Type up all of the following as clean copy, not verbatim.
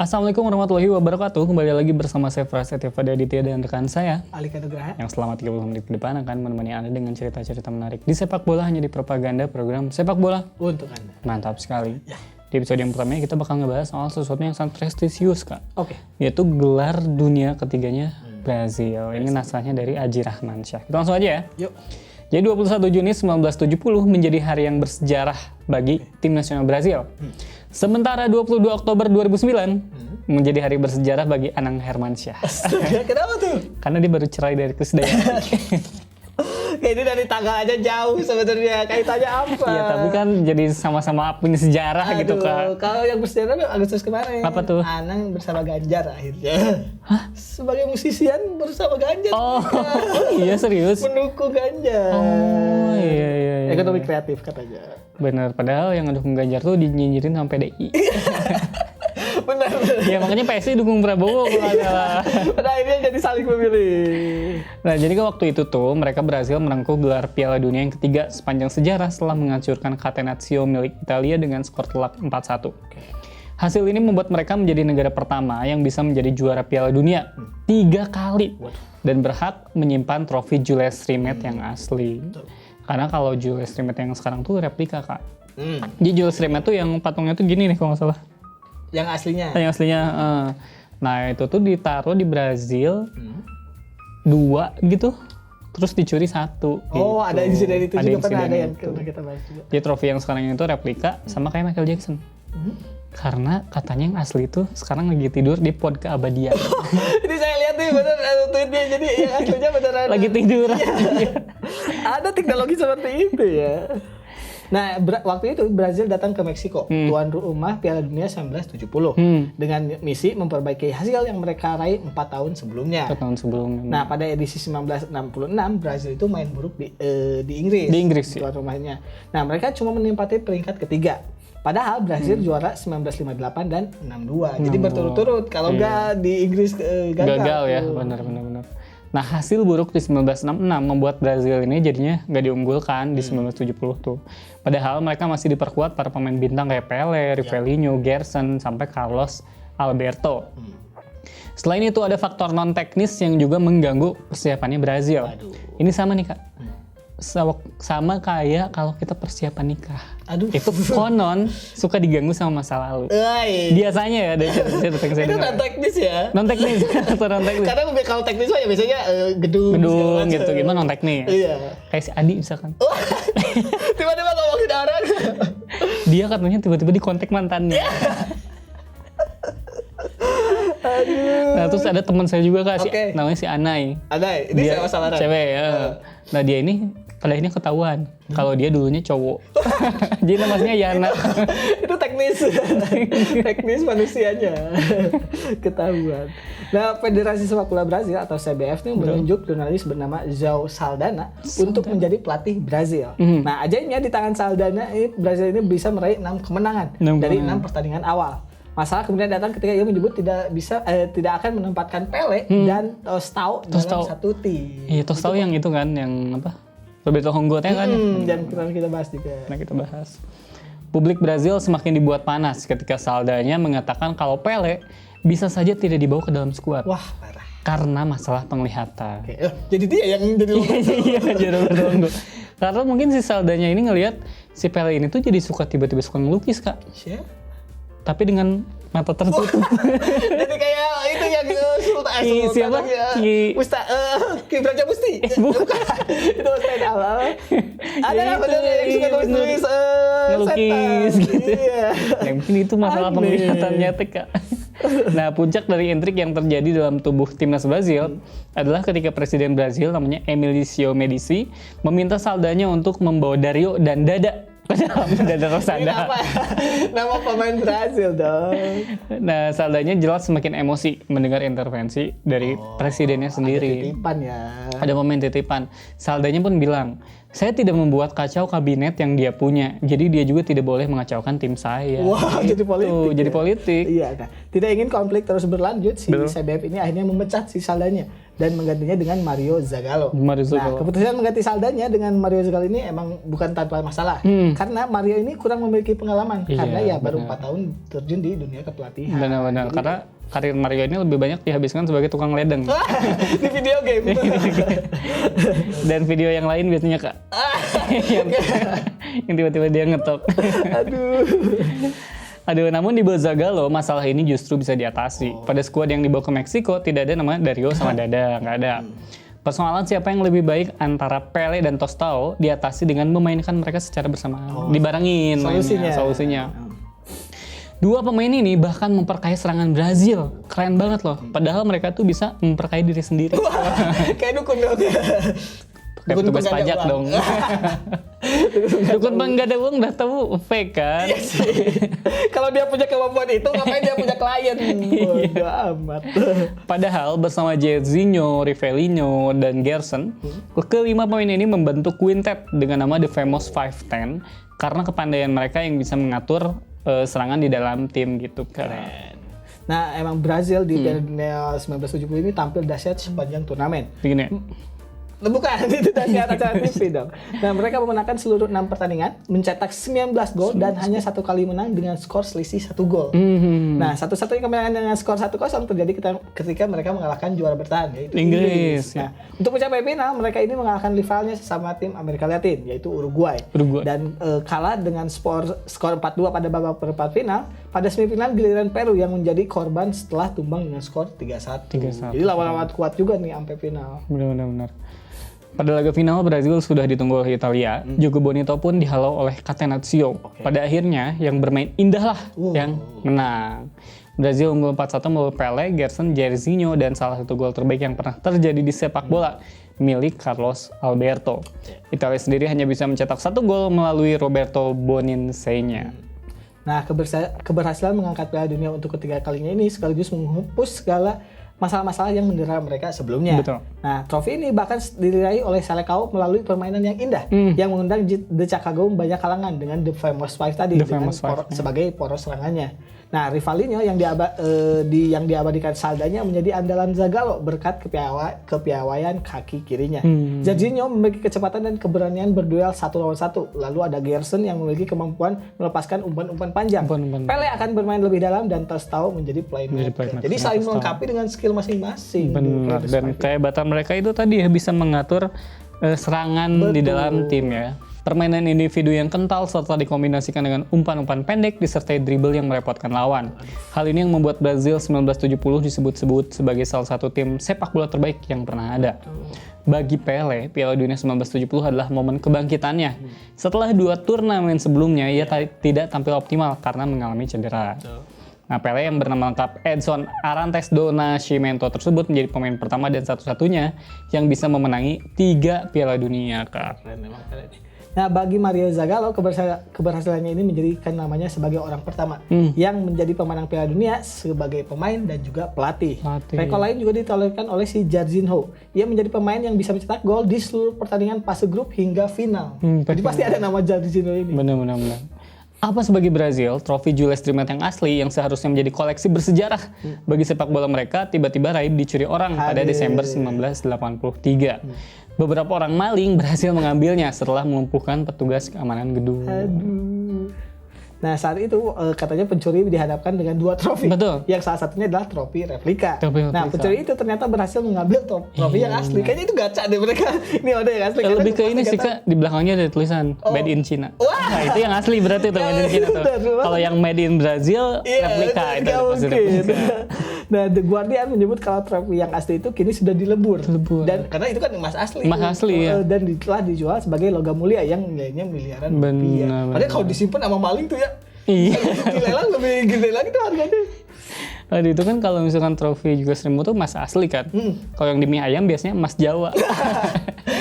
Assalamualaikum warahmatullahi wabarakatuh. Kembali lagi bersama saya Fras Etifa Aditya dan rekan saya Alika Nugraha yang selama 30 menit ke depan akan menemani Anda dengan cerita-cerita menarik di sepak bola hanya di propaganda program sepak bola. untuk Anda. Mantap sekali. Ya. Di episode yang pertama kita bakal ngebahas soal sesuatu yang sangat prestisius, Kak. Oke. Yaitu gelar dunia ketiganya Brazil. Ini naskahnya dari Aji Rahmansyah. Kita langsung aja ya. Yuk. Jadi 21 Juni 1970 menjadi hari yang bersejarah bagi tim nasional Brazil. Sementara 22 Oktober 2009 menjadi hari bersejarah bagi Anang Hermansyah. Kenapa tuh? Karena dia baru cerai dari Krisdayanti. Kayak ini dari tanggal aja jauh sebenarnya. Kaitannya apa? Iya, tapi kan jadi sama-sama punya sejarah gitu, Aduh, Kak. kalau yang bersejarah Agustus kemarin. Apa tuh? Anang bersama Ganjar akhirnya. Hah? Sebagai musisian bersama Ganjar. Oh, iya serius? Mendukung Ganjar. Oh, iya. Ekonomi kreatif katanya. Bener, padahal yang ngedukung Ganjar tuh dinyinyirin sama PDI. Benar. Ya makanya PSI dukung Prabowo kalau nggak salah. Pada akhirnya jadi saling memilih. Nah, jadi ke waktu itu tuh mereka berhasil merengkuh gelar Piala Dunia yang ketiga sepanjang sejarah setelah menghancurkan Catenaccio milik Italia dengan skor telak 4-1. Hasil ini membuat mereka menjadi negara pertama yang bisa menjadi juara Piala Dunia 3 kali dan berhak menyimpan trofi Jules Rimet yang asli. Karena kalau Jules Rimet yang sekarang tuh replika, Kak. Jadi Jules Rimet tuh yang patungnya tuh gini nih kalau nggak salah. Yang aslinya. Yang aslinya. Nah itu tuh ditaruh di Brazil 2 gitu, terus dicuri 1. Oh, gitu. ada insiden itu juga pernah ada yang itu. kita bahas juga. Jadi trofi yang sekarang itu replika sama kayak Michael Jackson. Karena katanya yang asli itu sekarang lagi tidur di pod keabadian. Ini saya lihat nih bener tweetnya, jadi yang aslinya beneran Lagi tidur. ada teknologi seperti itu ya. Nah, waktu itu Brazil datang ke Meksiko, tuan rumah Piala Dunia 1970, dengan misi memperbaiki hasil yang mereka raih 4 tahun sebelumnya. 4 tahun sebelumnya. Nah, pada edisi 1966, Brazil itu main buruk di Inggris. Di Inggris, tuan rumahnya. Nah, mereka cuma menempati peringkat ketiga. Padahal Brazil juara 1958 dan 62. Jadi berturut-turut. Kalau nggak di Inggris gagal ya, benar. Nah, hasil buruk di 1966 membuat Brazil ini jadinya nggak diunggulkan di 1970 tuh. Padahal mereka masih diperkuat para pemain bintang kayak Pelé, Rivelino, Gerson, sampai Carlos Alberto. Selain itu ada faktor non-teknis yang juga mengganggu persiapannya Brazil. Ini sama nih, Kak. Sama kayak kalau kita persiapan nikah. Itu konon suka diganggu sama masa lalu. Biasanya ya, dari cerita yang saya itu dengar. non-teknis ya? Non-teknis atau non-teknis? Karena kalau teknis ya biasanya gedung gitu, gimana non-teknis? Iya. Kayak si Adi misalkan. Tiba-tiba ngomongin orang. Dia katanya tiba-tiba di kontak mantannya. Aduh. Nah, terus ada teman saya juga, Kak, namanya si Anai. Anai, ini Dia saya masalah. cewek ya. Nah, dia ini pada akhirnya ketahuan kalau dia dulunya cowok. Jadi namanya Yana. Itu teknis manusianya. Ketahuan. Nah, Federasi Sepak Bola Brazil atau CBF ini menunjuk jurnalis bernama João Saldanha untuk menjadi pelatih Brazil. Nah, ajaibnya di tangan Saldanha ini Brazil ini bisa meraih 6 kemenangan dari 6 pertandingan awal. Masalah kemudian datang ketika ia menyebut tidak akan menempatkan Pelé dan Tostão dalam satu tim. Iya, Tostão yang itu kan, yang apa? Roberto Honggotnya kan. Dan kita bahas juga. Nah, kita bahas. Publik Brazil semakin dibuat panas ketika Saldanha mengatakan kalau Pelé bisa saja tidak dibawa ke dalam skuad. Wah, parah. Karena masalah penglihatan. Jadi dia yang jadi Iya, jadi Roberto Honggo. Karena mungkin si Saldanha ini ngelihat si Pelé ini tuh jadi tiba-tiba suka ngelukis, Kak. Tapi dengan mata tertutup. Jadi kayak itu yang Sultan siapa? Ki Braja Musti. Bukan. Itu Ustaz Al. Ada apa yang suka tulis ngelukis gitu. Iya. Ya, mungkin itu masalah penglihatannya, Kak. Nah, puncak dari intrik yang terjadi dalam tubuh timnas Brazil adalah ketika Presiden Brazil namanya Emílio Médici meminta Saldanha untuk membawa Dario dan Dada ke dalam Dada Rosada. Nama pemain Brazil dong. Nah, Saldanha jelas semakin emosi mendengar intervensi dari presidennya sendiri. Ada titipan ya. Ada momen titipan. Saldanha pun bilang, saya tidak membuat kacau kabinet yang dia punya. Jadi dia juga tidak boleh mengacaukan tim saya. Wah, jadi politik. Jadi ya. politik. Iya, nah, tidak ingin konflik terus berlanjut, si Betul. CBF ini akhirnya memecat si Saldanya dan menggantinya dengan Mario Zagallo. Mario Nah, Zagallo. keputusan mengganti Saldanya dengan Mario Zagallo ini emang bukan tanpa masalah. Karena Mario ini kurang memiliki pengalaman. Iya, karena ya baru benar. 4 tahun terjun di dunia kepelatihan. Benar-benar. Karena karir Mario ini lebih banyak dihabiskan sebagai tukang ledeng. Di video game. Dan video yang lain biasanya Kak. yang tiba-tiba dia ngetok. Aduh, namun di bawah Zagallo masalah ini justru bisa diatasi. Pada skuad yang dibawa ke Meksiko tidak ada nama Dario sama Dada, nggak ada. Persoalan siapa yang lebih baik antara Pele dan Tostao diatasi dengan memainkan mereka secara bersamaan. Dibarengin mainnya, solusinya. Dua pemain ini bahkan memperkaya serangan Brazil. Keren banget loh. Padahal mereka tuh bisa memperkaya diri sendiri. Wah, kayak dukun dong. Kayak petugas pajak dong. Dukun nggak ada uang udah tahu fake kan? Iya sih. Kalau dia punya kemampuan itu, ngapain dia punya klien? Bodoh amat. Padahal bersama Jairzinho, Rivelino, dan Gerson, kelima pemain ini membentuk quintet dengan nama The Famous 510 karena kepandaian mereka yang bisa mengatur serangan di dalam tim gitu kan. Nah, emang Brazil di Piala Dunia 1970 ini tampil dahsyat sepanjang turnamen. Begini. Bukan, itu dari acara TV dong. Nah, mereka memenangkan seluruh 6 pertandingan, mencetak 19 gol dan hanya 1 kali menang dengan skor selisih 1 gol. Nah, satu-satunya kemenangan dengan skor 1-0 terjadi ketika mereka mengalahkan juara bertahan, yaitu Inggris. Nah, untuk mencapai final, mereka ini mengalahkan rivalnya sesama tim Amerika Latin, yaitu Uruguay. Dan kalah dengan skor 4-2 pada babak perempat final. Pada semifinal giliran Peru yang menjadi korban setelah tumbang dengan skor 3-1. Jadi lawan-lawan kuat juga nih sampai final. Benar-benar. Pada laga final, Brazil sudah ditunggu oleh Italia. Jogo Bonito pun dihalau oleh Catenaccio. Pada akhirnya, yang bermain indah lah yang menang. Brazil unggul 4-1 melalui Pele, Gerson, Jairzinho, dan salah satu gol terbaik yang pernah terjadi di sepak bola milik Carlos Alberto. Italia sendiri hanya bisa mencetak 1 gol melalui Roberto Boninsegna. Nah, keberhasilan mengangkat Piala Dunia untuk ketiga kalinya ini sekaligus menghapus segala masalah-masalah yang mendera mereka sebelumnya. Betul. Nah, trofi ini bahkan diraih oleh Selecao melalui permainan yang indah yang mengundang The Chicago banyak kalangan dengan The Famous Five tadi sebagai poros serangannya. Nah, Rivalino yang diabadikan Saldanya menjadi andalan Zagallo berkat kepiawaian kaki kirinya. Jairzinho memiliki kecepatan dan keberanian berduel 1 lawan 1. Lalu ada Gerson yang memiliki kemampuan melepaskan umpan-umpan panjang. Pele akan bermain lebih dalam dan Tostao menjadi playmaker. Jadi saling melengkapi dengan skill masing-masing. Benar. Dan kehebatan mereka itu tadi ya bisa mengatur serangan di dalam tim ya. Permainan individu yang kental serta dikombinasikan dengan umpan-umpan pendek disertai dribble yang merepotkan lawan. Hal ini yang membuat Brazil 1970 disebut-sebut sebagai salah satu tim sepak bola terbaik yang pernah ada. Bagi Pele, Piala Dunia 1970 adalah momen kebangkitannya. Setelah 2 turnamen sebelumnya, ia tidak tampil optimal karena mengalami cedera. Nah, Pele yang bernama lengkap Edson Arantes do Nascimento tersebut menjadi pemain pertama dan satu-satunya yang bisa memenangi 3 Piala Dunia, Kak. Nah, bagi Mario Zagallo, keberhasilannya ini menjadikan namanya sebagai orang pertama yang menjadi pemenang Piala Dunia sebagai pemain dan juga pelatih. Rekor lain juga ditorehkan oleh si Jairzinho. Ia menjadi pemain yang bisa mencetak gol di seluruh pertandingan fase grup hingga final. Jadi pasti ada nama Jairzinho ini. Benar. Apa sebagai Brazil, trofi Jules Rimet yang asli yang seharusnya menjadi koleksi bersejarah bagi sepak bola mereka tiba-tiba raib dicuri orang pada Desember 1983. Beberapa orang maling berhasil mengambilnya setelah melumpuhkan petugas keamanan gedung. Nah, saat itu katanya pencuri dihadapkan dengan 2 trofi. Betul. Yang salah satunya adalah trofi replika. Nah, pencuri itu ternyata berhasil mengambil trofi yang asli. Kayaknya itu gacha deh mereka. Ini ada yang asli. Lebih ke ini sih, Kak, di belakangnya ada tulisan Made in China. Nah, itu yang asli berarti tuh Made in China tuh. Kalau yang Made in Brazil, replika itu positif. Nah, The Guardian menyebut kalau trofi yang asli itu kini sudah dilebur. Dan karena itu kan emas asli. Ya. Dan telah dijual sebagai logam mulia yang nilainya miliaran rupiah. Padahal kalau disimpan sama maling tuh ya. Iya. Dilelang lebih gede lagi tuh harganya. Tadi itu kan kalau misalkan trofi juga Srimu tuh emas asli kan. Kalau yang di mie ayam biasanya emas Jawa.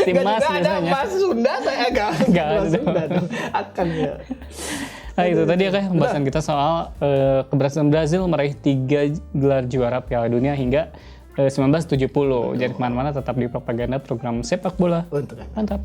Tim emas biasanya. Ada emas Sunda saya enggak ada. Akan ya. Nah itu tadi ya Kak pembahasan kita soal keberhasilan Brazil meraih 3 gelar juara Piala Dunia hingga 1970. Jadi kemana-mana tetap di propaganda program sepak bola. Mantap.